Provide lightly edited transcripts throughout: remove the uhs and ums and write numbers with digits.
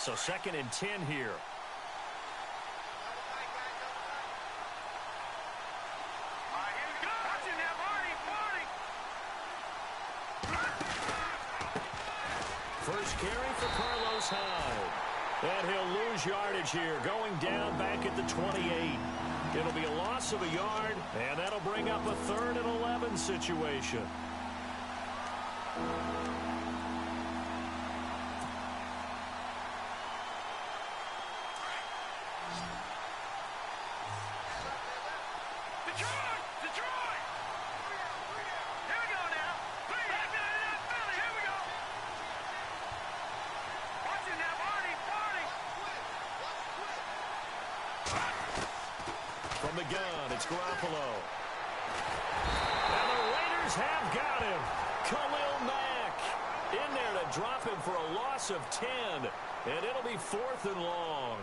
So 2nd and 10 here. First carry for Carlos Hyde. And he'll lose yardage here, going down back at the 28. It'll be a loss of a yard, and that'll bring up a 3rd and 11 situation. From the gun, it's Garoppolo. And the Raiders have got him. Khalil Mack in there to drop him for a loss of 10. And it'll be 4th and long.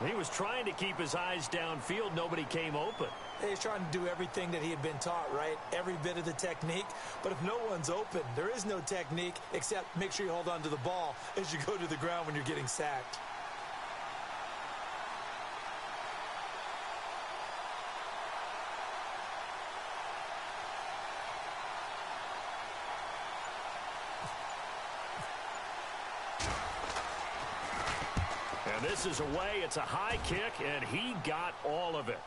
He was trying to keep his eyes downfield. Nobody came open. He's trying to do everything that he had been taught, right? Every bit of the technique. But if no one's open, there is no technique except make sure you hold on to the ball as you go to the ground when you're getting sacked. And this is away. It's a high kick, and he got all of it.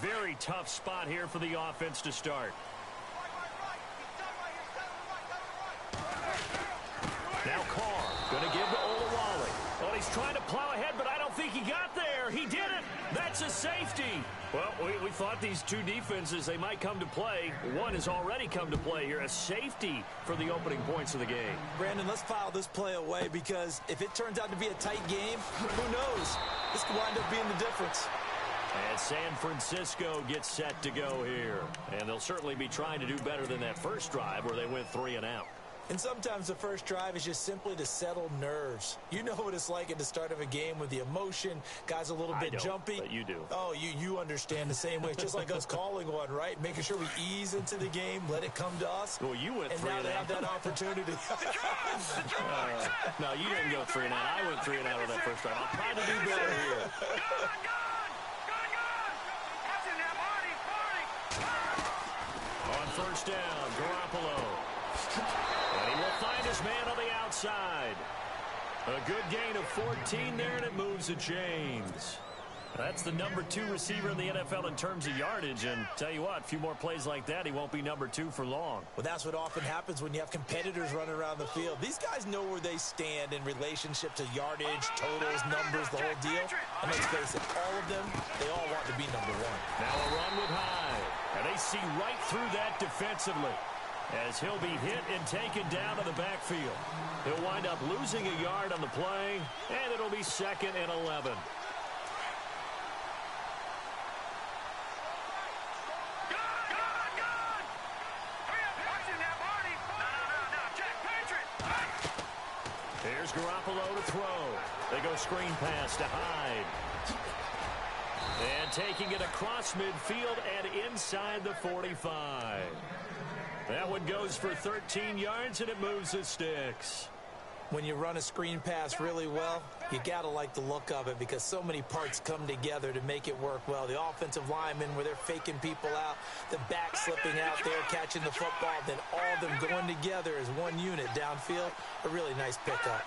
Very tough spot here for the offense to start. Now Carr going to give to Olawale. Oh, he's trying to plow ahead, but I don't think he got there. He did it. That's a safety. Well, we thought these two defenses, they might come to play. One has already come to play here. A safety for the opening points of the game. Brandon, let's file this play away because if it turns out to be a tight game, who knows? This could wind up being the difference. And San Francisco gets set to go here. And they'll certainly be trying to do better than that first drive where they went 3 and out. And sometimes the first drive is just simply to settle nerves. You know what it's like at the start of a game with the emotion. Guys a little bit jumpy. But you do. Oh, you understand the same way. It's just like us calling one, right? Making sure we ease into the game, let it come to us. Well, you went 3 and out. And now they have that opportunity. No, you didn't go 3 and out. I went 3 and out on that first drive. I'll try to do better here. On first down, Garoppolo. And he will find his man on the outside. A good gain of 14 there, and it moves the chains. That's the number 2 receiver in the NFL in terms of yardage. And tell you what, a few more plays like that, he won't be number 2 for long. Well, that's what often happens when you have competitors running around the field. These guys know where they stand in relationship to yardage, totals, numbers, the whole deal. And let's face it, all of them, they all want to be number 1. Now a run with Hyde. And they see right through that defensively as he'll be hit and taken down to the backfield. He'll wind up losing a yard on the play, and it'll be 2nd and 11. Here's Garoppolo to throw. They go screen pass to Hyde. And taking it across midfield and inside the 45. That one goes for 13 yards, and it moves the sticks. When you run a screen pass really well, you got to like the look of it because so many parts come together to make it work well. The offensive linemen where they're faking people out, the back slipping out there, catching the football, then all of them going together as one unit downfield. A really nice pickup.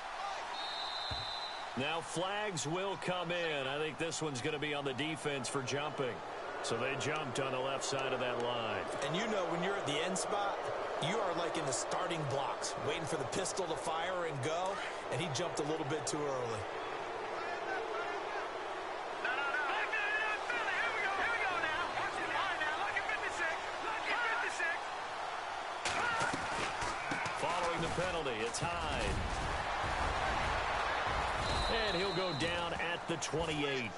Now flags will come in. I think this one's going to be on the defense for jumping. So they jumped on the left side of that line. And you know when you're at the end spot, you are like in the starting blocks, waiting for the pistol to fire and go, and he jumped a little bit too early. Following the penalty, it's Hyde. And he'll go down at the 28.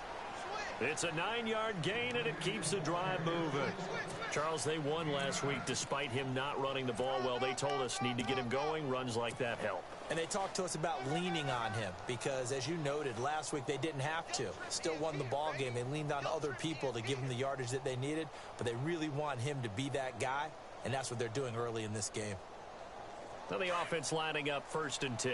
It's a 9-yard gain, and it keeps the drive moving. Charles, they won last week despite him not running the ball well. They told us need to get him going. Runs like that help. And they talked to us about leaning on him because, as you noted, last week they didn't have to. Still won the ball game. They leaned on other people to give them the yardage that they needed, but they really want him to be that guy, and that's what they're doing early in this game. Now the offense lining up 1st and 10.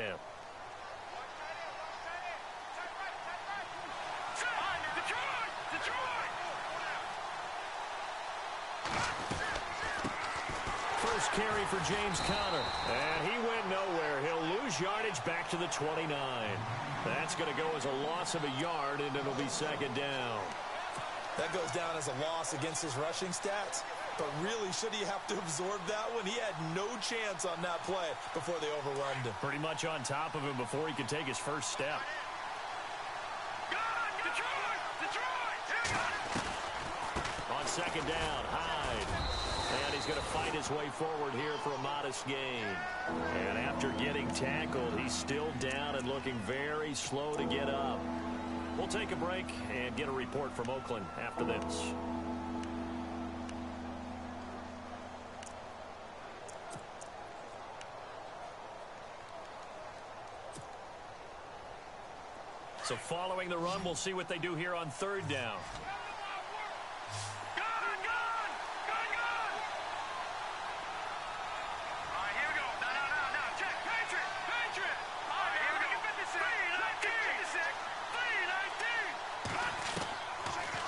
First carry for James Conner. And he went nowhere. He'll lose yardage back to the 29. That's going to go as a loss of a yard, and it'll be 2nd down. That goes down as a loss against his rushing stats. But really, should he have to absorb that one? He had no chance on that play before they overrun him. Pretty much on top of him before he could take his first step. On 2nd down, Hyde. And he's going to fight his way forward here for a modest gain. And after getting tackled, he's still down and looking very slow to get up. We'll take a break and get a report from Oakland after this. So following the run, we'll see what they do here on 3rd down.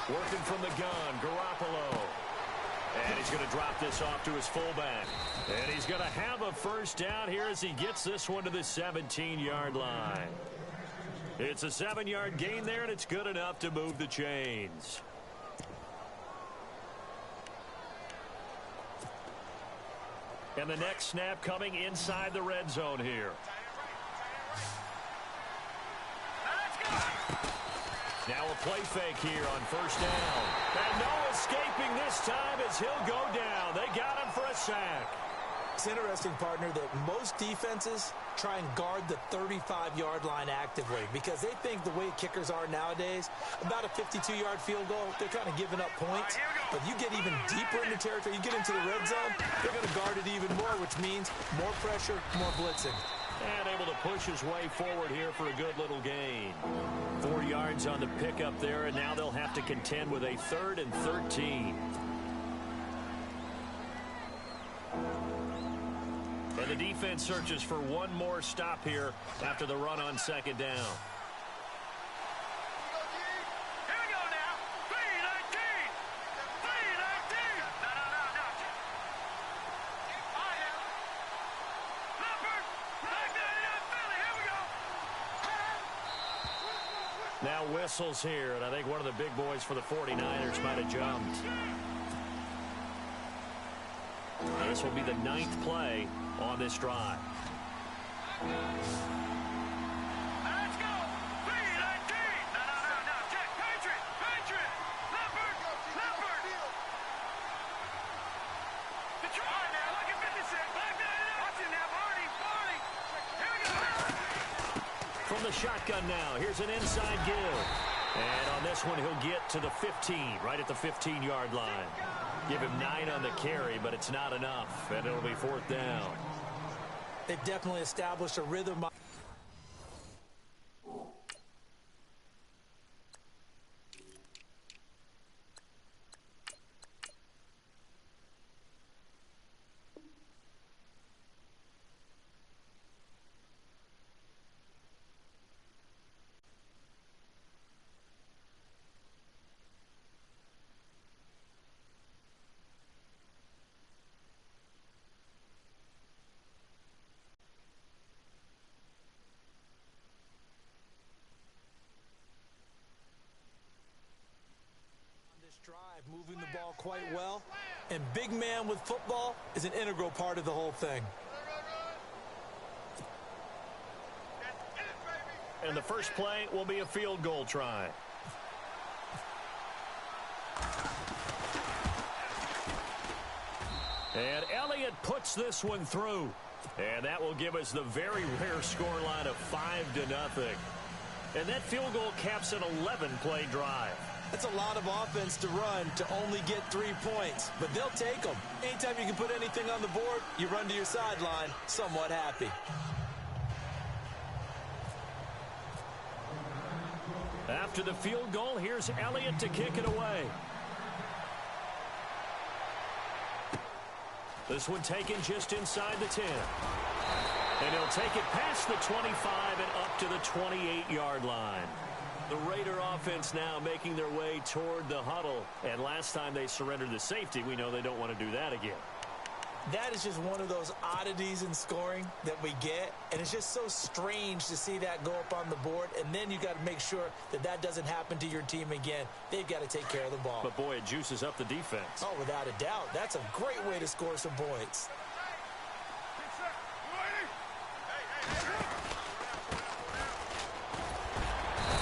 Working from the gun, Garoppolo. And he's going to drop this off to his fullback. And he's going to have a first down here as he gets this one to the 17-yard line. It's a 7-yard gain there, and it's good enough to move the chains. And the next snap coming inside the red zone here. Now a play fake here on 1st down. And no escaping this time as he'll go down. They got him for a sack. It's interesting, partner, that most defenses try and guard the 35-yard line actively because they think the way kickers are nowadays, about a 52-yard field goal, they're kind of giving up points. But you get even deeper into territory, you get into the red zone, they're going to guard it even more, which means more pressure, more blitzing. And able to push his way forward here for a good little gain. 4 yards on the pickup there, and now they'll have to contend with a 3rd and 13. And the defense searches for one more stop here after the run on 2nd down. Now whistles here, and I think one of the big boys for the 49ers might have jumped. This will be the 9th play on this drive. Let's go! Check, Patriot! Leopard! The try now, look at 56. Watch it now, Barney! Here we go! From the shotgun now, here's an inside give. And on this one, he'll get to the 15, right at the 15-yard line. Give him 9 on the carry, but it's not enough, and it'll be 4th down. They've definitely established a rhythm. Moving the ball quite well, and big man with football is an integral part of the whole thing. And the first play will be a field goal try. And Elliott puts this one through. And that will give us the very rare scoreline of 5-0. And that field goal caps an 11-play drive. That's a lot of offense to run to only get 3 points, but they'll take them. Anytime you can put anything on the board, you run to your sideline somewhat happy. After the field goal, here's Elliott to kick it away. This one taken just inside the 10. And he'll take it past the 25 and up to the 28-yard line. The Raider offense now making their way toward the huddle. And last time they surrendered the safety, we know they don't want to do that again. That is just one of those oddities in scoring that we get. And it's just so strange to see that go up on the board. And then you got to make sure that that doesn't happen to your team again. They've got to take care of the ball. But, boy, it juices up the defense. Oh, without a doubt. That's a great way to score some points.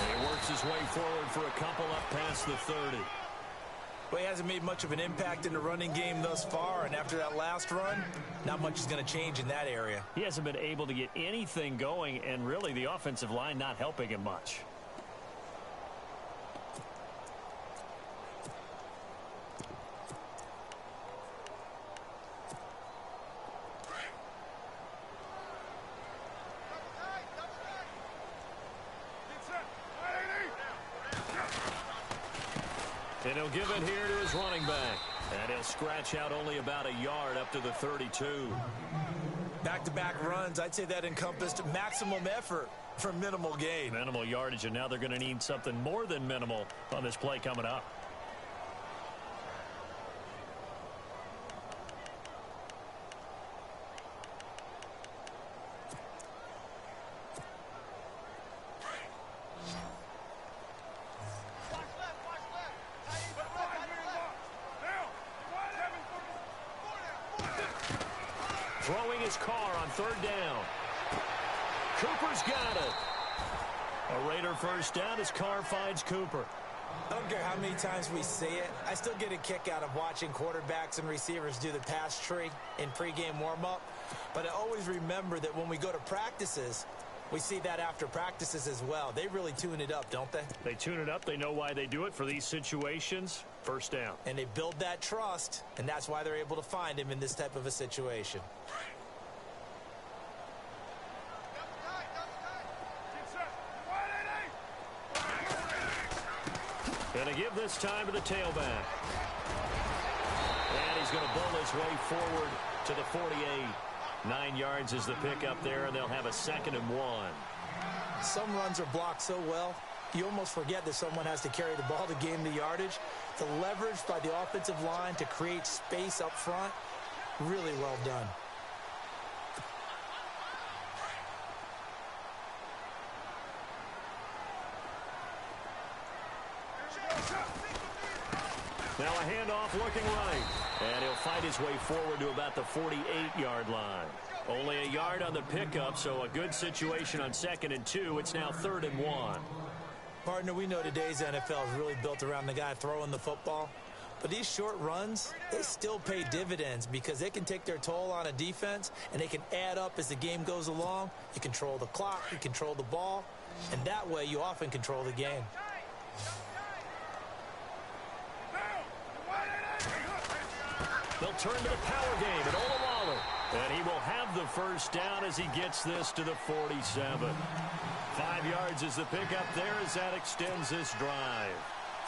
He works his way forward for a couple up past the 30. Well, he hasn't made much of an impact in the running game thus far, and after that last run, not much is going to change in that area. He hasn't been able to get anything going, and really the offensive line not helping him much. And he'll give it here to his running back. And he'll scratch out only about a yard up to the 32. Back-to-back runs, I'd say that encompassed maximum effort for minimal gain. Minimal yardage, and now they're going to need something more than minimal on this play coming up. Throwing his car on third down. Cooper's got it. A Raider first down as Carr finds Cooper. I don't care how many times we see it. I still get a kick out of watching quarterbacks and receivers do the pass tree in pregame warm-up. But I always remember that when we go to practices, we see that after practices as well. They really tune it up, don't they? They tune it up. They know why they do it for these situations. First down. And they build that trust, and that's why they're able to find him in this type of a situation. Going to give this time to the tailback. And he's going to bowl his way forward to the 48. 9 yards is the pickup there, and they'll have a 2nd and 1. Some runs are blocked so well, you almost forget that someone has to carry the ball to gain the yardage. The leverage by the offensive line to create space up front, really well done. Now a handoff looking right. And he'll fight his way forward to about the 48-yard line. Only a yard on the pickup, so a good situation on 2nd and 2. It's now 3rd and 1. Partner, we know today's NFL is really built around the guy throwing the football. But these short runs, they still pay dividends because they can take their toll on a defense, and they can add up as the game goes along. You control the clock, you control the ball, and that way you often control the game. They'll turn to the power game at Olawale. And he will have the first down as he gets this to the 47. 5 yards is the pickup there as that extends this drive.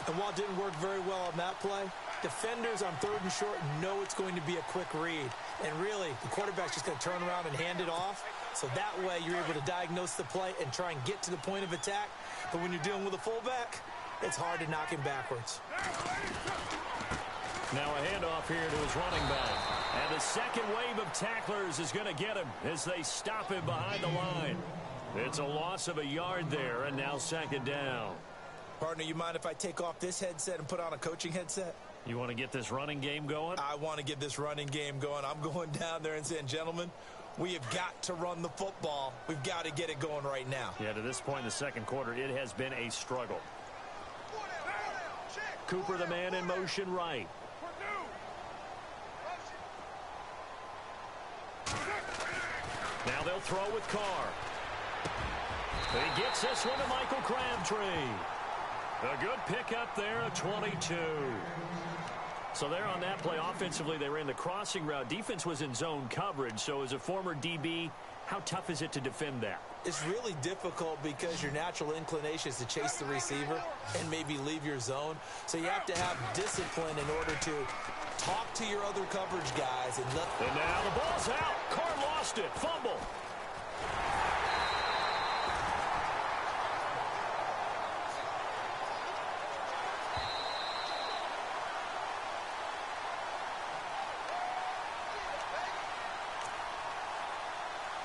And while it didn't work very well on that play, defenders on 3rd and short know it's going to be a quick read. And really, the quarterback's just going to turn around and hand it off. So that way you're able to diagnose the play and try and get to the point of attack. But when you're dealing with a fullback, it's hard to knock him backwards. Now a handoff here to his running back. And the second wave of tacklers is going to get him as they stop him behind the line. It's a loss of a yard there, and now 2nd down. Partner, you mind if I take off this headset and put on a coaching headset? You want to get this running game going? I want to get this running game going. I'm going down there and saying, gentlemen, we have got to run the football. We've got to get it going right now. Yeah, to this point in the 2nd quarter, it has been a struggle. Cooper, the man in motion right. Now they'll throw with Carr. He gets this one to Michael Crabtree. A good pickup there, a 22. So there on that play, offensively, they ran the crossing route. Defense was in zone coverage. So as a former DB, how tough is it to defend that? It's really difficult because your natural inclination is to chase the receiver and maybe leave your zone. So you have to have discipline in order to talk to your other coverage guys. And now the ball's out. Carr lost it. Fumble.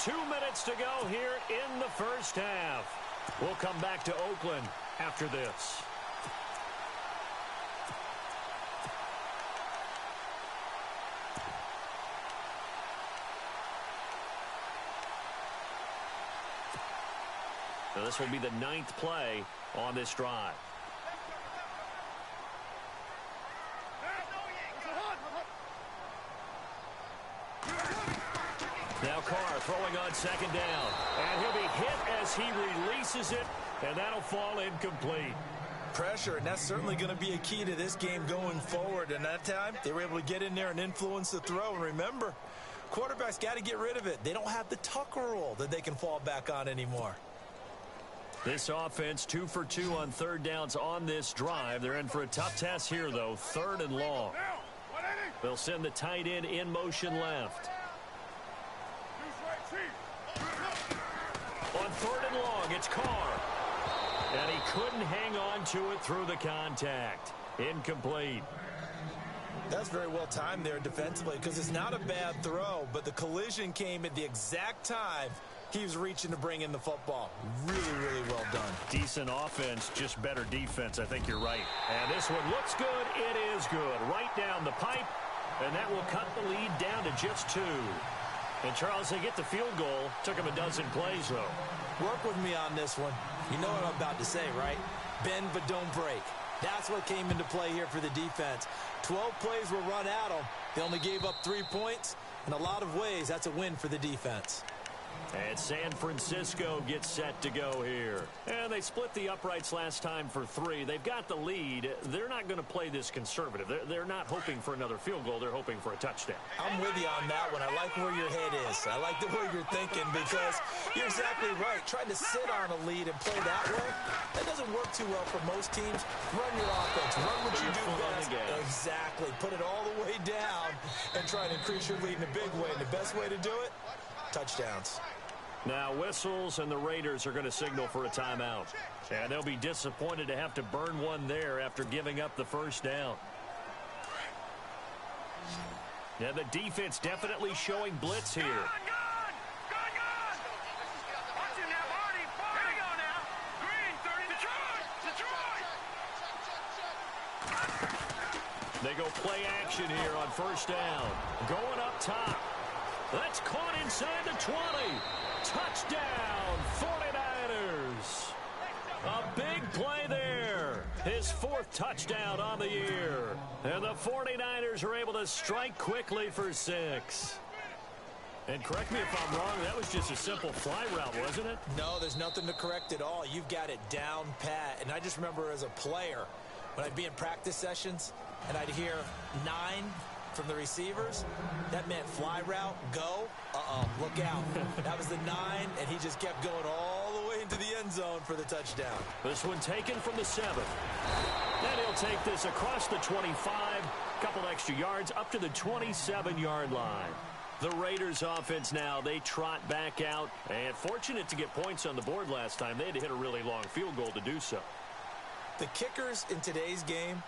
Two minutes to go here in the first half. We'll come back to Oakland after this. Now this will be the 9th play on this drive. Now Carr throwing on second down. And he'll be hit as he releases it, and that'll fall incomplete. Pressure, and that's certainly going to be a key to this game going forward. And that time, they were able to get in there and influence the throw. And remember, quarterbacks got to get rid of it. They don't have the tuck rule that they can fall back on anymore. This offense 2 for 2 on third downs on this drive. They're in for a tough test here, though. 3rd and long. They'll send the tight end in motion left. On 3rd and long, it's Carr. And he couldn't hang on to it through the contact. Incomplete. That's very well timed there defensively because it's not a bad throw, but the collision came at the exact time he was reaching to bring in the football. Really, really well done. Decent offense, just better defense. I think you're right. And this one looks good. It is good. Right down the pipe. And that will cut the lead down to just 2. And, Charles, they get the field goal. Took him a dozen plays, though. Work with me on this one. You know what I'm about to say, right? Bend but don't break. That's what came into play here for the defense. 12 plays were run at them. They only gave up 3 points. In a lot of ways, that's a win for the defense. And San Francisco gets set to go here. And they split the uprights last time for 3. They've got the lead. They're not going to play this conservative. They're not hoping for another field goal. They're hoping for a touchdown. I'm with you on that one. I like where your head is. I like the way you're thinking because you're exactly right. Trying to sit on a lead and play that way, that doesn't work too well for most teams. Run your offense. Run what you do best. Exactly. Put it all the way down and try to increase your lead in a big way. And the best way to do it, touchdowns. Now whistles, and the Raiders are going to signal for a timeout. And they'll be disappointed to have to burn one there after giving up the first down. Yeah, the defense definitely showing blitz here. They go play action here on first down. Going up top. That's caught inside the 20. Touchdown, 49ers. A big play there. His 4th touchdown on the year. And the 49ers are able to strike quickly for 6. And correct me if I'm wrong, that was just a simple fly route, wasn't it? No, there's nothing to correct at all. You've got it down pat. And I just remember as a player, when I'd be in practice sessions, and I'd hear 9 from the receivers, that meant fly route, go, look out. That was the 9, and he just kept going all the way into the end zone for the touchdown. This one taken from the 7. And he'll take this across the 25, couple extra yards up to the 27-yard line. The Raiders offense now, they trot back out, and fortunate to get points on the board last time. They had to hit a really long field goal to do so. The kickers in today's game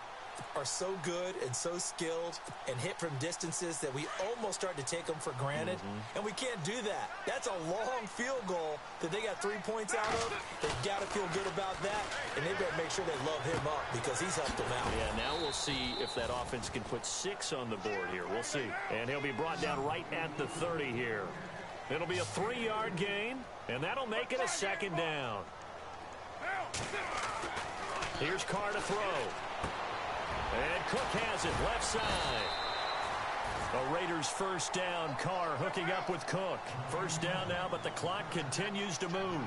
are so good and so skilled and hit from distances that we almost start to take them for granted. And we can't do that. That's a long field goal that they got 3 points out of. They've got to feel good about that, and they better make sure they love him up because he's helped them out. Yeah, now we'll see if that offense can put 6 on the board here. We'll see. And he'll be brought down right at the 30 here. It'll be a 3-yard gain, and that'll make it a 2nd down. Here's Carr to throw. And Cook has it left side. The Raiders first down. Carr hooking up with Cook. First down now, but the clock continues to move.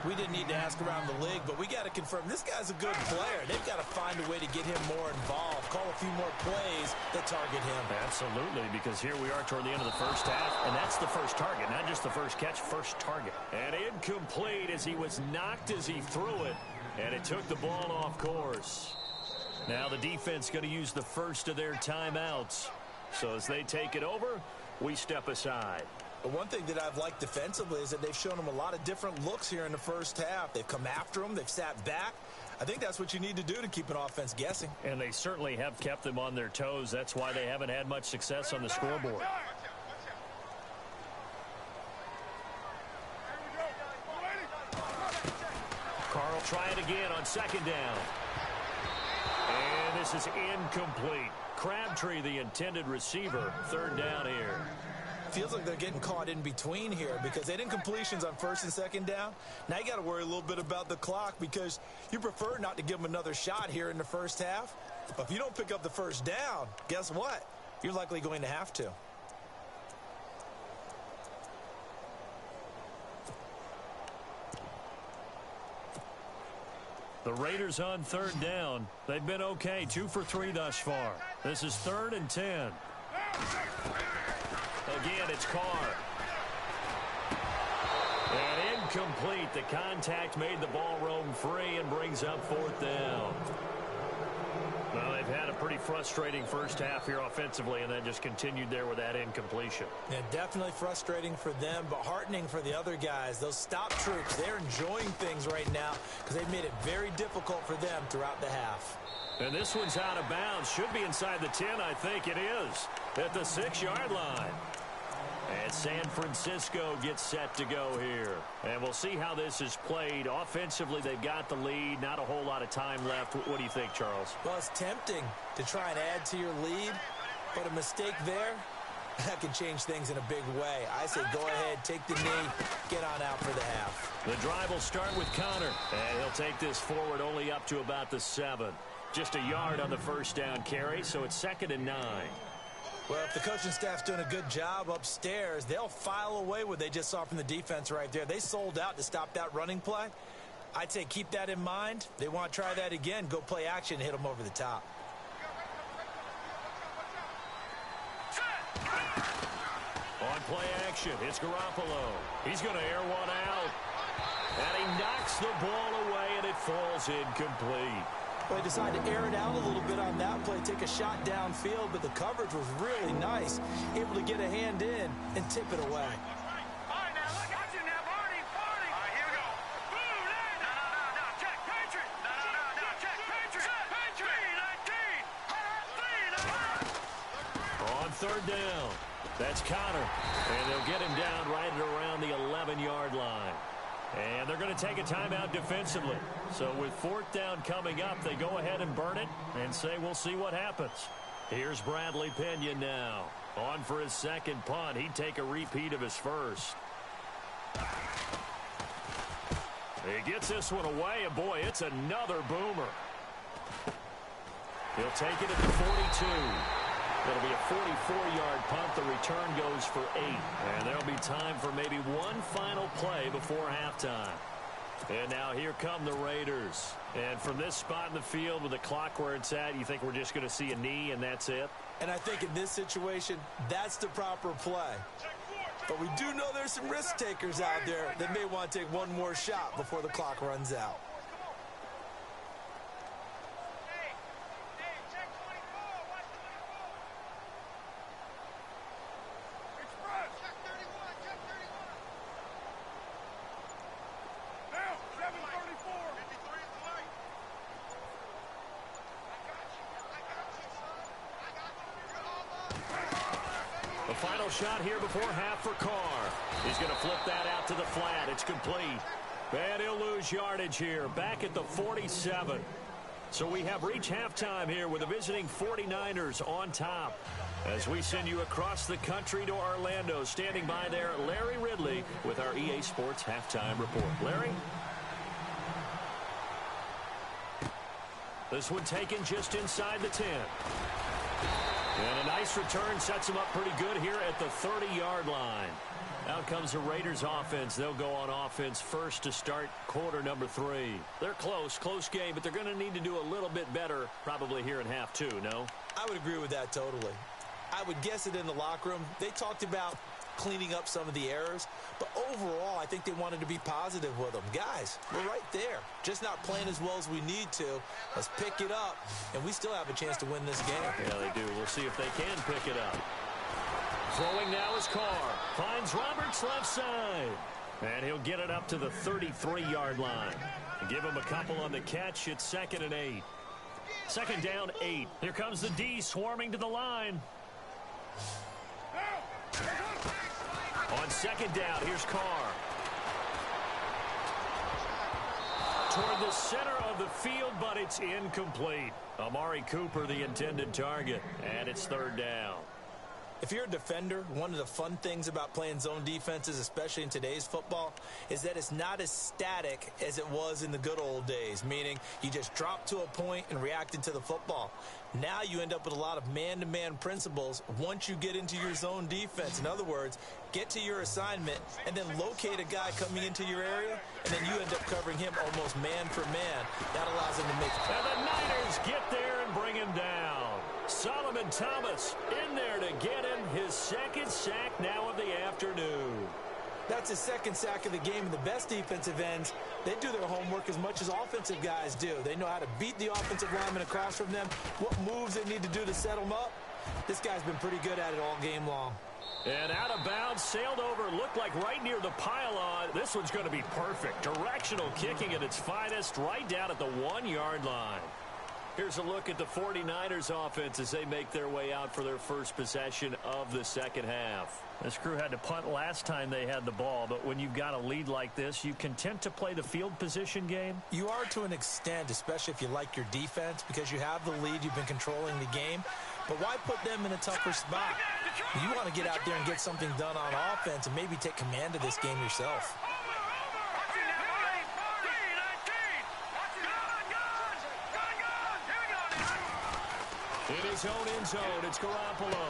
We didn't need to ask around the league, but we got to confirm this guy's a good player. They've got to find a way to get him more involved, call a few more plays that target him. Absolutely, because here we are toward the end of the first half, and that's the first target, not just the first catch, first target. And incomplete as he was knocked as he threw it, and it took the ball off course. Now the defense going to use the first of their timeouts. So as they take it over, we step aside. But one thing that I've liked defensively is that they've shown them a lot of different looks here in the first half. They've come after them. They've sat back. I think that's what you need to do to keep an offense guessing. And they certainly have kept them on their toes. That's why they haven't had much success on the scoreboard. Carr will try it again on second down. And this is incomplete. Crabtree, the intended receiver, third down here. Feels like they're getting caught in between here because they did incompletions on first and second down. Now you got to worry a little bit about the clock because you prefer not to give them another shot here in the first half. But if you don't pick up the first down, guess what? You're likely going to have to. The Raiders on third down. They've been okay, 2 for 3 thus far. This is 3rd and 10. Again, it's Carr. And incomplete. The contact made the ball roam free and brings up 4th down. Well, they've had a pretty frustrating first half here offensively, and then just continued there with that incompletion. Yeah, definitely frustrating for them, but heartening for the other guys. Those stop troops, they're enjoying things right now because they've made it very difficult for them throughout the half. And this one's out of bounds. Should be inside the 10, I think it is, at the 6-yard line. And San Francisco gets set to go here. And we'll see how this is played. Offensively, they've got the lead. Not a whole lot of time left. What do you think, Charles? Well, it's tempting to try and add to your lead, but a mistake there, that can change things in a big way. I say go ahead, take the knee, get on out for the half. The drive will start with Connor. And he'll take this forward only up to about the 7. Just a yard on the first down carry, so it's 2nd and 9. Well, if the coaching staff's doing a good job upstairs, they'll file away what they just saw from the defense right there. They sold out to stop that running play. I'd say keep that in mind. They want to try that again. Go play action and hit them over the top. On play action, it's Garoppolo. He's going to air one out. And he knocks the ball away, and it falls incomplete. Well, they decided to air it out a little bit on that play, take a shot downfield, but the coverage was really nice. Able to get a hand in and tip it away. On third down, that's Connor. And they'll get him down right at around the 11-yard line. And they're going to take a timeout defensively. So with 4th down coming up, they go ahead and burn it and say we'll see what happens. Here's Bradley Pinion now. On for his second punt. He'd take a repeat of his first. He gets this one away, and boy, it's another boomer. He'll take it at the 42. It'll be a 44-yard punt. The return goes for 8. And there'll be time for maybe one final play before halftime. And now here come the Raiders. And from this spot in the field with the clock where it's at, you think we're just going to see a knee and that's it? And I think in this situation, that's the proper play. But we do know there's some risk takers out there that may want to take one more shot before the clock runs out. Final shot here before half for Carr. He's going to flip that out to the flat. It's complete. And he'll lose yardage here. Back at the 47. So we have reached halftime here with the visiting 49ers on top. As we send you across the country to Orlando. Standing by there, Larry Ridley with our EA Sports Halftime Report. Larry? This one taken just inside the 10. And a nice return sets them up pretty good here at the 30-yard line. Out comes the Raiders offense. They'll go on offense first to start quarter number 3. They're close game, but they're going to need to do a little bit better probably here in half 2, no? I would agree with that totally. I would guess it in the locker room. They talked about cleaning up some of the errors, but overall I think they wanted to be positive with them. Guys, we're right there, just not playing as well as we need to. Let's pick it up, and we still have a chance to win this game. Yeah, they do. We'll see if they can pick it up. Throwing now is Carr. Finds Roberts left side. And he'll get it up to the 33-yard line. Give him a couple on the catch. It's 2nd and 8. 2nd down, 8. Here comes the D swarming to the line. On 2nd down, here's Carr. Toward the center of the field, but it's incomplete. Amari Cooper, the intended target, and it's 3rd down. If you're a defender, one of the fun things about playing zone defenses, especially in today's football, is that it's not as static as it was in the good old days, meaning you just drop to a point and reacted to the football. Now you end up with a lot of man-to-man principles once you get into your zone defense. In other words, get to your assignment and then locate a guy coming into your area, and then you end up covering him almost man for man. That allows them to make... And the Niners get there and bring him down. Solomon Thomas in there to get him his 2nd sack now of the afternoon. That's his 2nd sack of the game, and the best defensive ends, they do their homework as much as offensive guys do. They know how to beat the offensive lineman across from them, what moves they need to do to set them up. This guy's been pretty good at it all game long. And out of bounds, sailed over, looked like right near the pylon. This one's going to be perfect. Directional kicking at its finest, right down at the 1-yard line. Here's a look at the 49ers offense as they make their way out for their first possession of the second half. This crew had to punt last time they had the ball, but when you've got a lead like this, you content to play the field position game? You are to an extent, especially if you like your defense, because you have the lead, you've been controlling the game. But why put them in a tougher spot? You want to get out there and get something done on offense and maybe take command of this game yourself. In his own end zone, it's Garoppolo.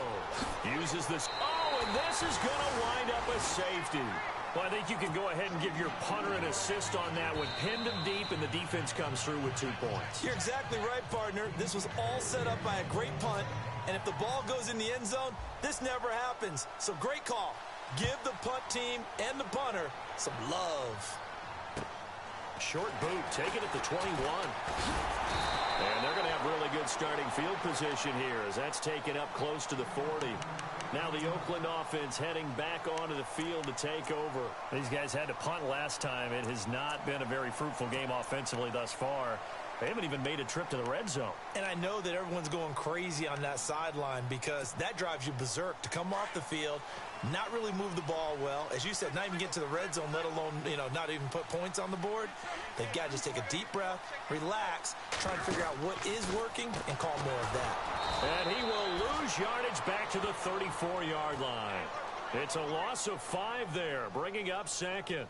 Uses this. Oh, and this is going to wind up a safety. Well, I think you can go ahead and give your punter an assist on that one. Pinned him deep, and the defense comes through with 2 points. You're exactly right, partner. This was all set up by a great punt, and if the ball goes in the end zone, this never happens. So great call. Give the punt team and the punter some love. Short boot, take it at the 21. And they're going to have really good starting field position here as that's taken up close to the 40. Now the Oakland offense heading back onto the field to take over. These guys had to punt last time. It has not been a very fruitful game offensively thus far. They haven't even made a trip to the red zone. And I know that everyone's going crazy on that sideline because that drives you berserk to come off the field, not really move the ball well. As you said, not even get to the red zone, let alone, not even put points on the board. They've got to just take a deep breath, relax, try and figure out what is working, and call more of that. And he will lose yardage back to the 34-yard line. It's a loss of 5 there, bringing up 2nd.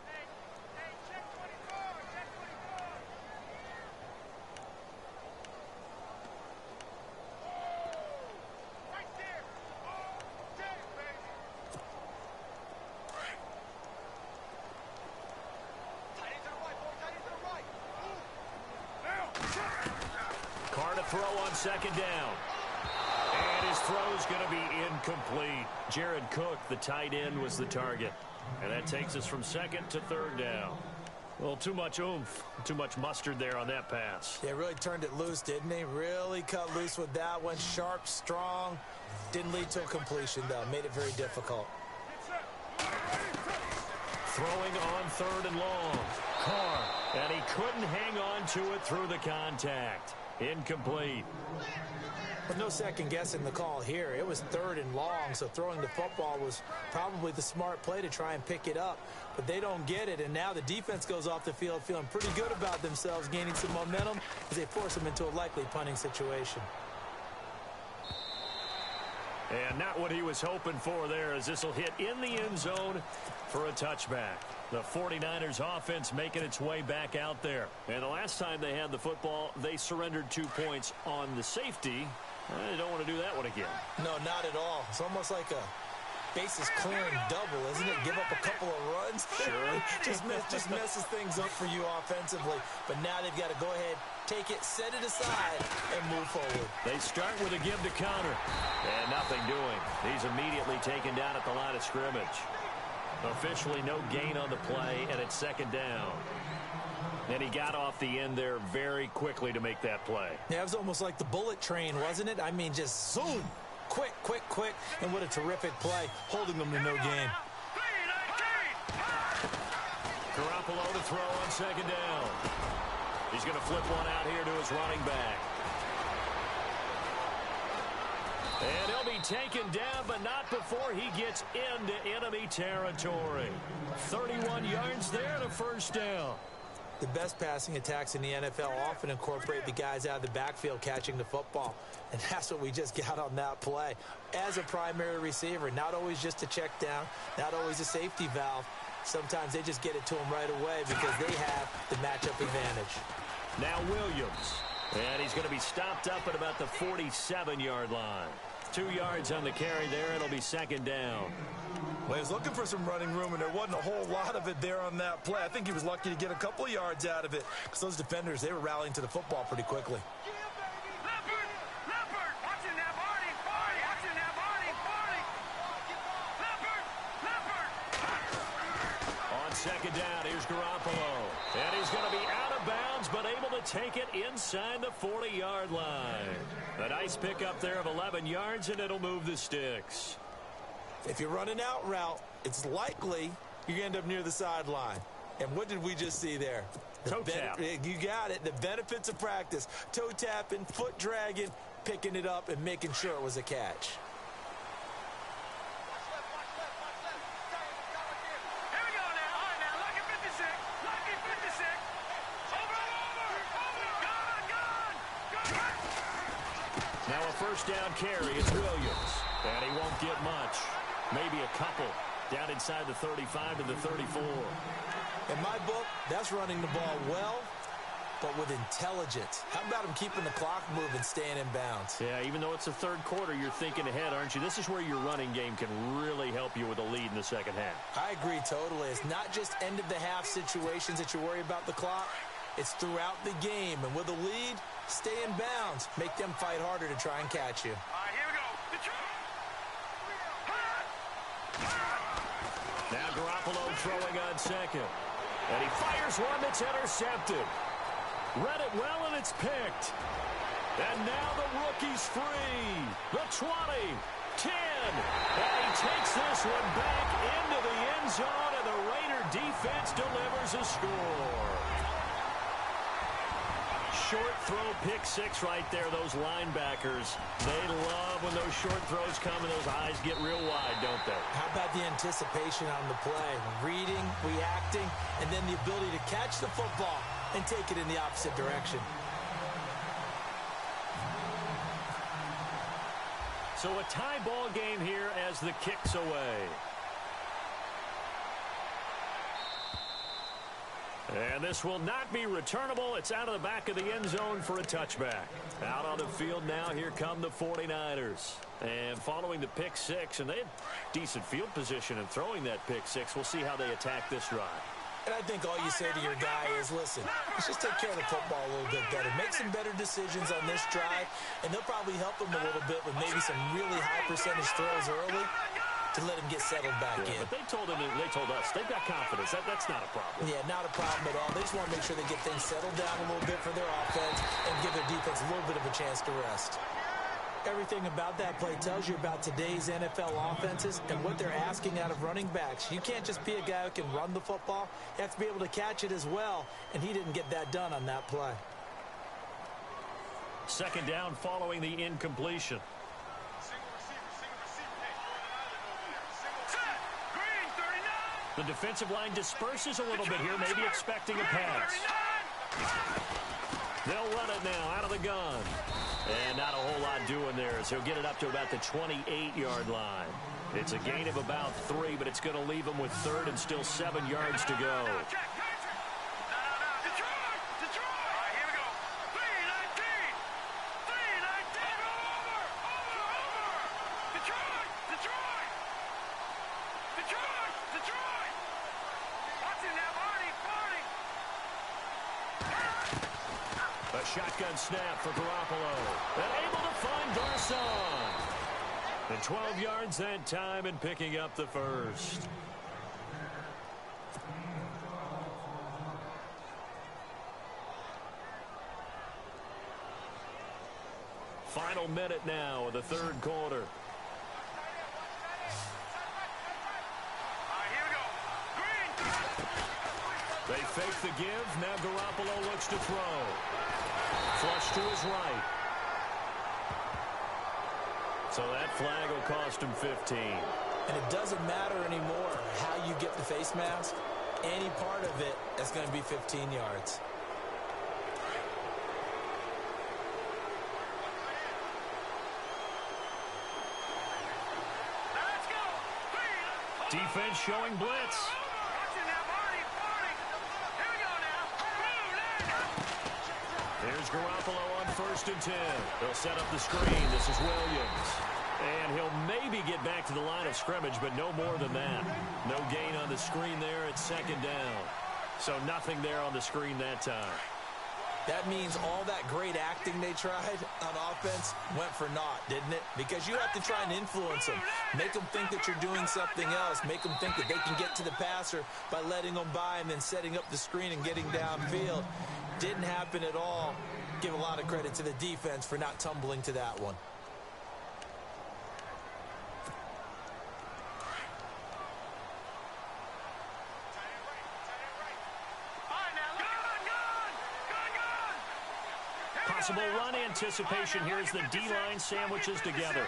Throw on 2nd down. And his throw is going to be incomplete. Jared Cook, the tight end, was the target. And that takes us from 2nd to 3rd down. Well, too much oomph, too much mustard there on that pass. Yeah, really turned it loose, didn't he? Really cut loose with that one. Sharp, strong. Didn't lead to a completion, though. Made it very difficult. Throwing on 3rd and long. Carr. And he couldn't hang on to it through the contact. Incomplete. But no second guessing the call here. It was 3rd and long, so throwing the football was probably the smart play to try and pick it up. But they don't get it, and now the defense goes off the field feeling pretty good about themselves, gaining some momentum as they force them into a likely punting situation. And not what he was hoping for there, as this will hit in the end zone for a touchback. The 49ers offense making its way back out there. And the last time they had the football, they surrendered 2 points on the safety. They don't want to do that one again. No, not at all. It's almost like a bases clearing double, isn't it? Give up a couple of runs. Sure. just messes things up for you offensively. But now they've got to go ahead, take it, set it aside, and move forward. They start with a give to counter. And nothing doing. He's immediately taken down at the line of scrimmage. Officially no gain on the play, and it's second down. And he got off the end there very quickly to make that play. Yeah, it was almost like the bullet train, wasn't it? I mean, just zoom. Quick, quick, quick. And what a terrific play, holding them to no gain. Garoppolo to throw on second down. He's going to flip one out here to his running back. And he'll be taken down, but not before he gets into enemy territory. 31 yards there and a first down. The best passing attacks in the NFL often incorporate the guys out of the backfield catching the football. And that's what we just got on that play. As a primary receiver, not always just a check down, not always a safety valve. Sometimes they just get it to him right away because they have the matchup advantage. Now Williams. And he's going to be stopped up at about the 47-yard line. 2 yards on the carry there. It'll be second down. Well, he was looking for some running room, and there wasn't a whole lot of it there on that play. I think he was lucky to get a couple of yards out of it because those defenders, they were rallying to the football pretty quickly. On second down, here's Garoppolo. And he's going to be out of bounds, but able to take it inside the 40-yard line. A nice pickup there of 11 yards, and it'll move the sticks. If you're running out route, it's likely you're going to end up near the sideline. And what did we just see there? Toe tap. You got it. The benefits of practice. Toe tapping, foot dragging, picking it up, and making sure it was a catch. Now a first down carry is Williams. And he won't get much. Maybe a couple. Down inside the 35 to the 34. In my book, that's running the ball well, but with intelligence. How about him keeping the clock moving, staying in bounds? Yeah, even though it's the third quarter, you're thinking ahead, aren't you? This is where your running game can really help you with a lead in the second half. I agree totally. It's not just end-of-the-half situations that you worry about the clock. It's throughout the game. And with a lead, stay in bounds. Make them fight harder to try and catch you. Now Garoppolo throwing on second. And he fires one that's intercepted. Read it well, and it's picked. And now the rookie's free. The 20, 10. And he takes this one back into the end zone, and the Raider defense delivers a score. Short throw, pick six right there. Those linebackers, they love when those short throws come and those eyes get real wide, don't they? How about the anticipation on the play? Reading, reacting, and then the ability to catch the football and take it in the opposite direction. So a tie ball game here as the kick's away. And this will not be returnable. It's out of the back of the end zone for a touchback. Out on the field now, here come the 49ers. And following the pick six, and they had decent field position in throwing that pick six. We'll see how they attack this drive. And I think all you say to your guy is, listen, let's just take care of the football a little bit better. Make some better decisions on this drive, and they'll probably help him a little bit with maybe some really high percentage throws early to let him get settled back in. But they told us they've got confidence. That's not a problem. Yeah, not a problem at all. They just want to make sure they get things settled down a little bit for their offense and give their defense a little bit of a chance to rest. Everything about that play tells you about today's NFL offenses and what they're asking out of running backs. You can't just be a guy who can run the football. You have to be able to catch it as well, and he didn't get that done on that play. Second down following the incompletion. The defensive line disperses a little bit here, maybe expecting a pass. They'll run it now out of the gun. And not a whole lot doing there as he'll get it up to about the 28-yard line. It's a gain of about 3, but it's going to leave him with third and still 7 yards to go. shotgun snap for Garoppolo. And able to find Garcon. And 12 yards that time and picking up the first. Final minute now of the third quarter. They fake the give. Now Garoppolo looks to throw. Flush to his right. So that flag will cost him 15. And it doesn't matter anymore how you get the face mask. Any part of it is going to be 15 yards. Defense showing blitz. Here's Garoppolo on 1st and 10. They'll set up the screen. This is Williams. And he'll maybe get back to the line of scrimmage, but no more than that. No gain on the screen there at 2nd down. So nothing there on the screen that time. That means all that great acting they tried on offense went for naught, didn't it? Because you have to try and influence them. Make them think that you're doing something else. Make them think that they can get to the passer by letting them by and then setting up the screen and getting downfield. Didn't happen at all. Give a lot of credit to the defense for not tumbling to that one. Possible run anticipation here as the D-line sandwiches together.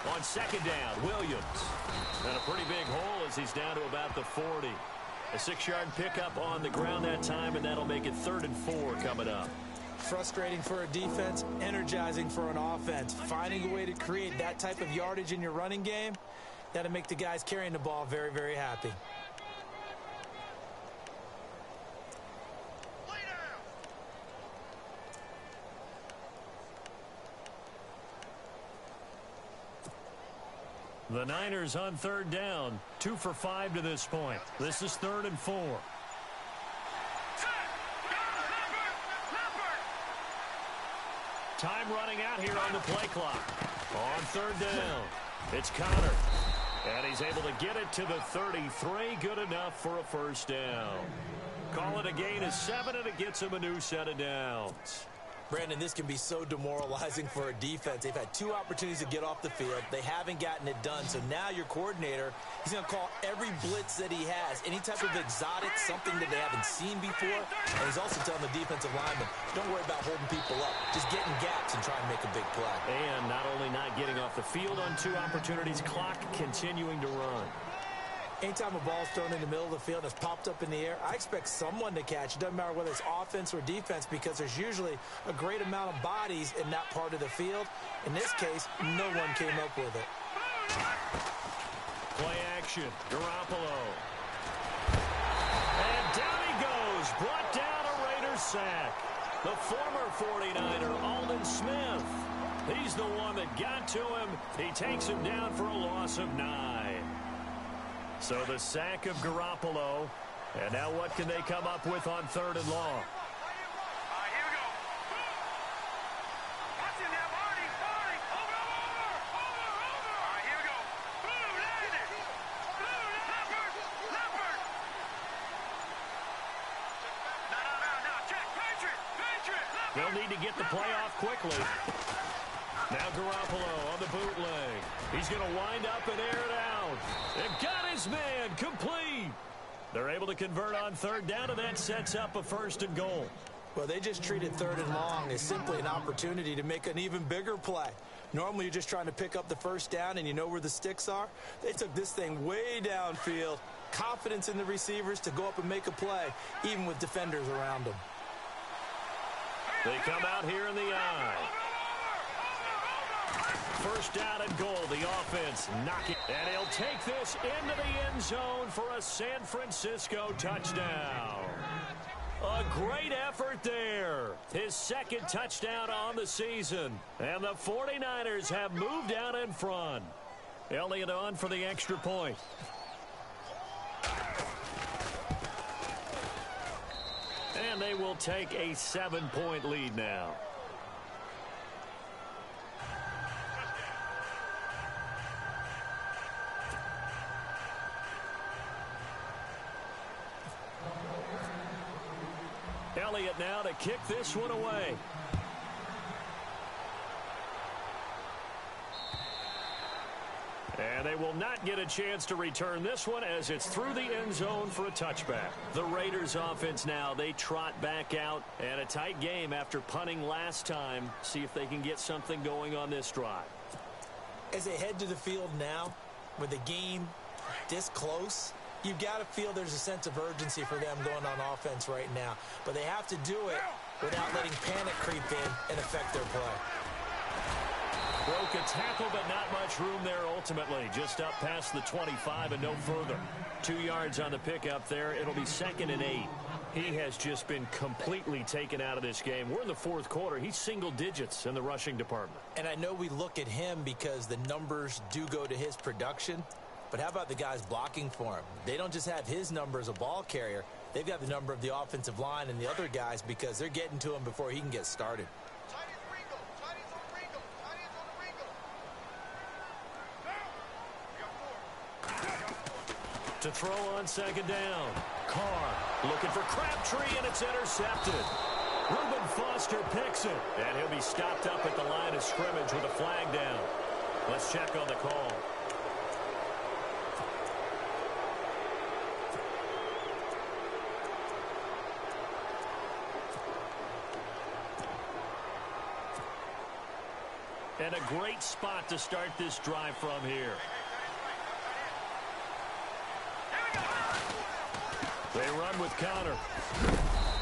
On 2nd down, Williams. And a pretty big hole as he's down to about the 40. A 6-yard pickup on the ground that time, and that'll make it 3rd and 4 coming up. Frustrating for a defense, energizing for an offense. Finding a way to create that type of yardage in your running game, that'll make the guys carrying the ball very, very happy. The Niners on 3rd down, 2 for 5 to this point. This is 3rd and 4. Time running out here on the play clock. On 3rd down, it's Connor. And he's able to get it to the 33. Good enough for a 1st down. Call it a gain of 7, and it gets him a new set of downs. Brandon, this can be so demoralizing for a defense. They've had 2 opportunities to get off the field. They haven't gotten it done. So now your coordinator, he's going to call every blitz that he has, any type of exotic, something that they haven't seen before. And he's also telling the defensive lineman, don't worry about holding people up. Just get in gaps and try and make a big play. And not only not getting off the field on 2 opportunities, clock continuing to run. Anytime a ball's thrown in the middle of the field and it's popped up in the air, I expect someone to catch. It doesn't matter whether it's offense or defense, because there's usually a great amount of bodies in that part of the field. In this case, no one came up with it. Play action, Garoppolo. And down he goes, brought down a Raiders sack. The former 49er, Aldon Smith. He's the one that got to him. He takes him down for a loss of 9. So the sack of Garoppolo. And now what can they come up with on 3rd and long? They'll need to get the play off quickly. Now Garoppolo on the bootleg. He's going to wind up and air it out. And got his man complete. They're able to convert on 3rd down, and that sets up a 1st and goal. Well, they just treated 3rd and long as simply an opportunity to make an even bigger play. Normally, you're just trying to pick up the 1st down, and you know where the sticks are. They took this thing way downfield. Confidence in the receivers to go up and make a play, even with defenders around them. They come out here in the eye. 1st down and goal. The offense knocking. And he'll take this into the end zone for a San Francisco touchdown. A great effort there. His 2nd touchdown on the season. And the 49ers have moved out in front. Elliott on for the extra point. And they will take a 7-point lead now. Elliott now to kick this one away. And they will not get a chance to return this one as it's through the end zone for a touchback. The Raiders offense now, they trot back out, and a tight game after punting last time. See if they can get something going on this drive. As they head to the field now, with the game this close, you've got to feel there's a sense of urgency for them going on offense right now. But they have to do it without letting panic creep in and affect their play. Broke a tackle, but not much room there ultimately. Just up past the 25 and no further. 2 yards on the pickup there. It'll be 2nd and 8. He has just been completely taken out of this game. We're in the fourth quarter. He's single digits in the rushing department. And I know we look at him because the numbers do go to his production. But how about the guys blocking for him? They don't just have his number as a ball carrier. They've got the number of the offensive line and the other guys because they're getting to him before he can get started. To throw on 2nd down. Carr looking for Crabtree, and it's intercepted. Reuben Foster picks it, and he'll be stopped up at the line of scrimmage with a flag down. Let's check on the call. And a great spot to start this drive from here. They run with Conner.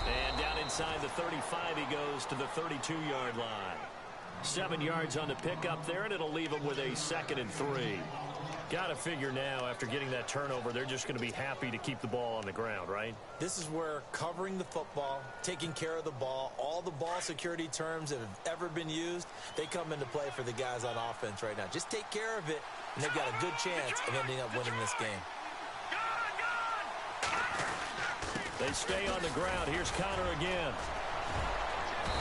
And down inside the 35, he goes to the 32-yard line. 7 yards on the pickup there, and it'll leave him with a 2nd and 3. Got to figure now, after getting that turnover, they're just going to be happy to keep the ball on the ground, right? This is where covering the football, taking care of the ball, all the ball security terms that have ever been used, they come into play for the guys on offense right now. Just take care of it, and they've got a good chance of ending up winning this game. They stay on the ground. Here's Conner again.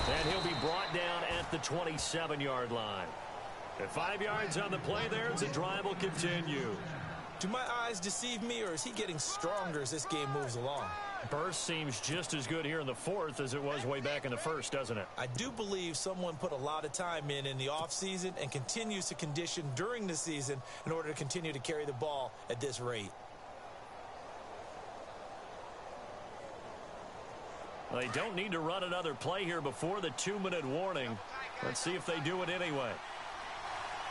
And he'll be brought down at the 27-yard line. At 5 yards on the play there, the drive will continue. Do my eyes deceive me, or is he getting stronger as this game moves along? Burst seems just as good here in the fourth as it was way back in the first, doesn't it? I do believe someone put a lot of time in the offseason and continues to condition during the season in order to continue to carry the ball at this rate. They don't need to run another play here before the 2-minute warning. Let's see if they do it anyway.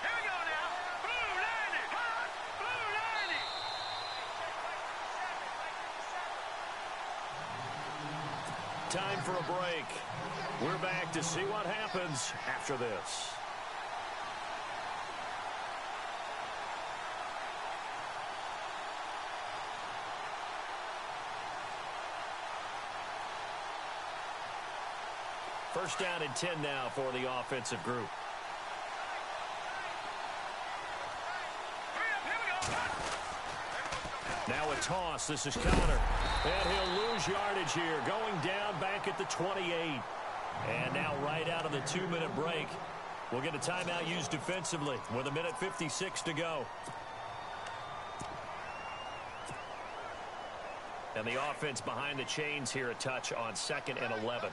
Here we go now. Blue 90. Time for a break. We're back to see what happens after this. First down and 10 now for the offensive group. Now a toss. This is Conner. And he'll lose yardage here. Going down back at the 28. And now right out of the 2-minute break, we'll get a timeout used defensively with 1:56 to go. And the offense behind the chains here a touch on 2nd and 11.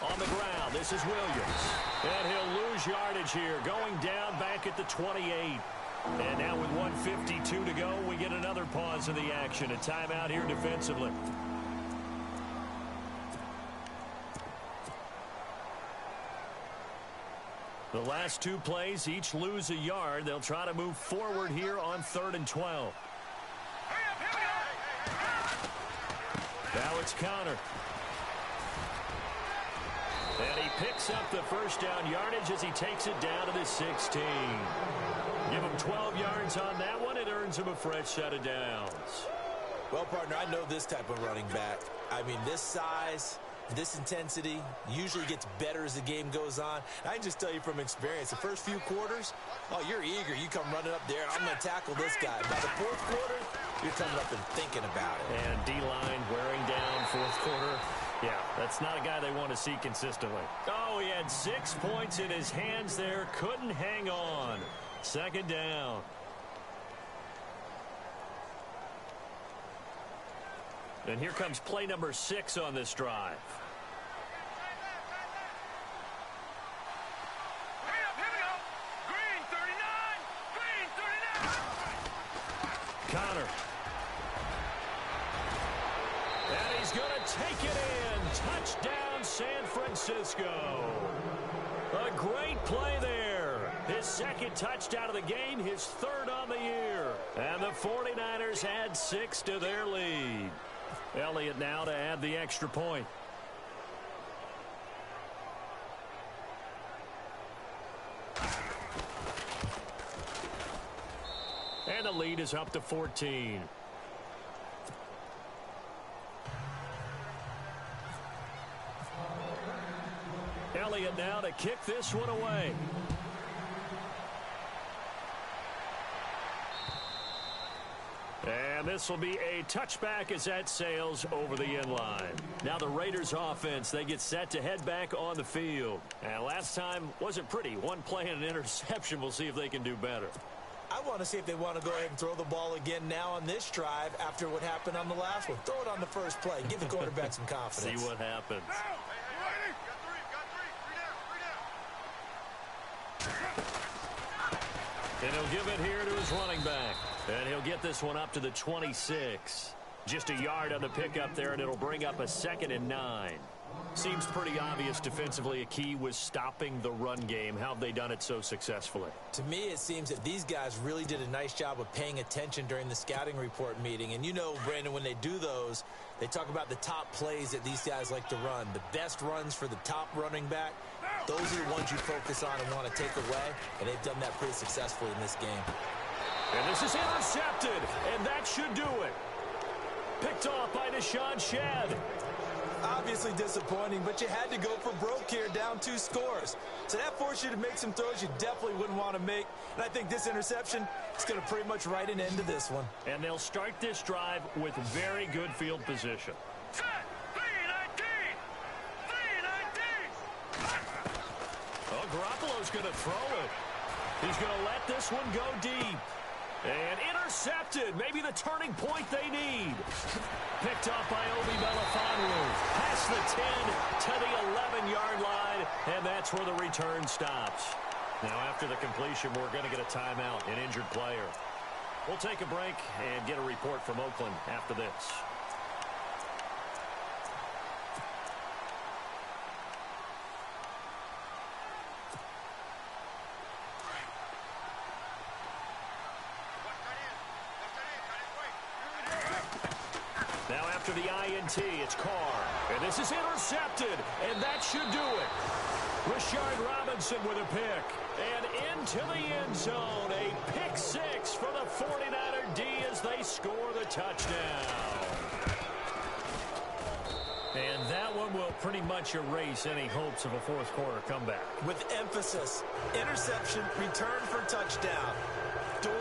On the ground, this is Williams. And he'll lose yardage here, going down back at the 28. And now with 1:52 to go, we get another pause of the action. A timeout here defensively. The last 2 plays, each lose a yard. They'll try to move forward here on 3rd and 12. Now it's Conner. And he picks up the first down yardage as he takes it down to the 16. Give him 12 yards on that one. It earns him a fresh set of downs. Well, partner, I know this type of running back. I mean, this size, This intensity usually gets better as the game goes on. I can just tell you from experience, the first few quarters, oh, you're eager. You come running up there, I'm going to tackle this guy. By the fourth quarter, you're coming up and thinking about it. And D-line wearing down fourth quarter. Yeah, that's not a guy they want to see consistently. Oh, he had 6 points in his hands there. Couldn't hang on. Second down. And here comes play number 6 on this drive. Here we go. Green 39. Green 39. Connor. And he's going to take it in. Touchdown, San Francisco. A great play there. His second touchdown of the game, his third on the year. And the 49ers add 6 to their lead. Elliott now to add the extra point. And the lead is up to 14. Elliott now to kick this one away. And this will be a touchback as that sails over the end line. Now the Raiders offense, they get set to head back on the field. And last time wasn't pretty. One play and an interception. We'll see if they can do better. I want to see if they want to go ahead and throw the ball again now on this drive after what happened on the last one. Throw it on the first play. Give the quarterback some confidence. See what happens. And he'll give it here to his running back. And he'll get this one up to the 26. Just a yard on the pickup there, and it'll bring up a 2nd and 9. Seems pretty obvious defensively a key was stopping the run game. How have they done it so successfully? To me, it seems that these guys really did a nice job of paying attention during the scouting report meeting. And you know, Brandon, when they do those, they talk about the top plays that these guys like to run. The best runs for the top running back, those are the ones you focus on and want to take away. And they've done that pretty successfully in this game. And this is intercepted, and that should do it. Picked off by Deshaun Shedd. Obviously disappointing, but you had to go for broke here, down 2 scores. So that forced you to make some throws you definitely wouldn't want to make. And I think this interception is going to pretty much write an end to this one. And they'll start this drive with very good field position. Set. 319. 319. Oh, Garoppolo's going to throw it. He's going to let this one go deep. And intercepted. Maybe the turning point they need. Picked off by Obi Melifonwu. Past the 10 to the 11-yard line. And that's where the return stops. Now, after the completion, we're going to get a timeout, an injured player. We'll take a break and get a report from Oakland after this. Now after the INT, it's Carr. And this is intercepted, and that should do it. Rashard Robinson with a pick. And into the end zone, a pick 6 for the 49er D as they score the touchdown. And that one will pretty much erase any hopes of a fourth quarter comeback. With emphasis, interception, return for touchdown. Door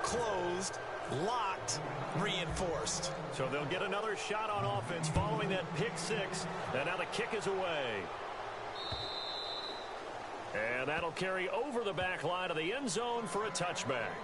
closed, locked, reinforced. So they'll get another shot on offense following that pick 6. And now the kick is away. And that'll carry over the back line of the end zone for a touchback.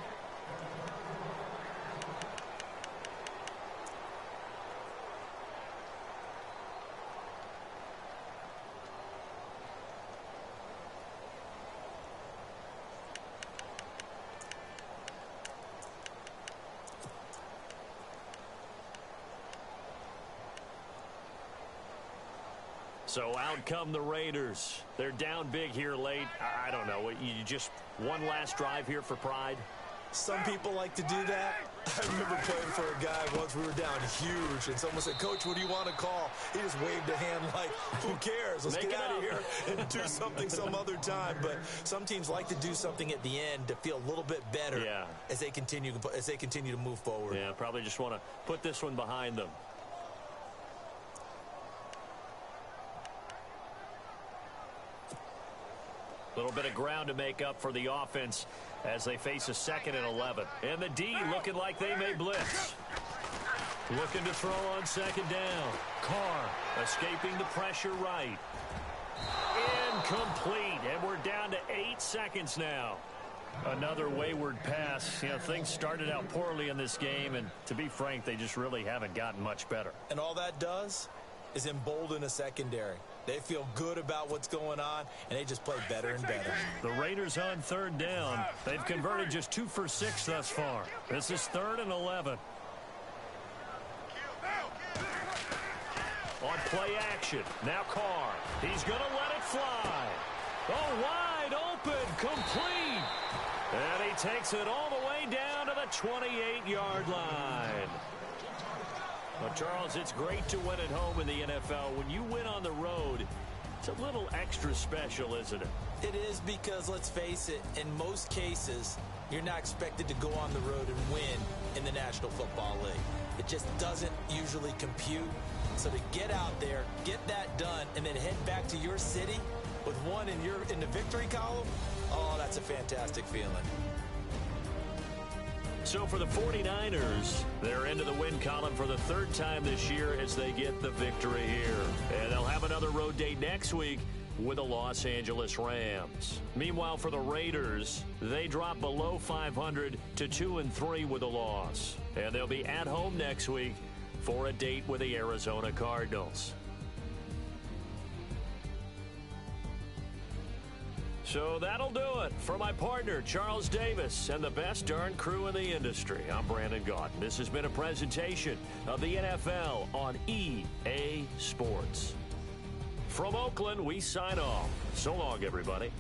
So out come the Raiders. They're down big here late. I don't know. You just one last drive here for pride? Some people like to do that. I remember playing for a guy once. We were down huge, and someone said, "Coach, what do you want to call?" He just waved a hand like, "Who cares? Let's get out of here and do something some other time." But some teams like to do something at the end to feel a little bit better as they continue to move forward. Yeah, probably just want to put this one behind them. A little bit of ground to make up for the offense as they face a 2nd and 11. And the D looking like they may blitz. Looking to throw on 2nd down. Carr escaping the pressure right. Incomplete. And we're down to 8 seconds now. Another wayward pass. You know, things started out poorly in this game, and to be frank, they just really haven't gotten much better. And all that does is embolden a secondary. They feel good about what's going on, and they just play better and better. The Raiders on 3rd down. They've converted just 2 for 6 thus far. This is 3rd and 11. On play action. Now Carr. He's going to let it fly. Oh, wide open. Complete. And he takes it all the way down to the 28-yard line. Well, Charles, it's great to win at home in the NFL. When you win on the road, it's a little extra special, isn't it? It is because, let's face it, in most cases, you're not expected to go on the road and win in the National Football League. It just doesn't usually compute. So to get out there, get that done, and then head back to your city with one in the victory column, oh, that's a fantastic feeling. So for the 49ers, they're into the win column for the 3rd time this year as they get the victory here. And they'll have another road date next week with the Los Angeles Rams. Meanwhile, for the Raiders, they drop below 500 to 2-3 with a loss. And they'll be at home next week for a date with the Arizona Cardinals. So that'll do it for my partner, Charles Davis, and the best darn crew in the industry. I'm Brandon Gaudin. This has been a presentation of the NFL on EA Sports. From Oakland, we sign off. So long, everybody.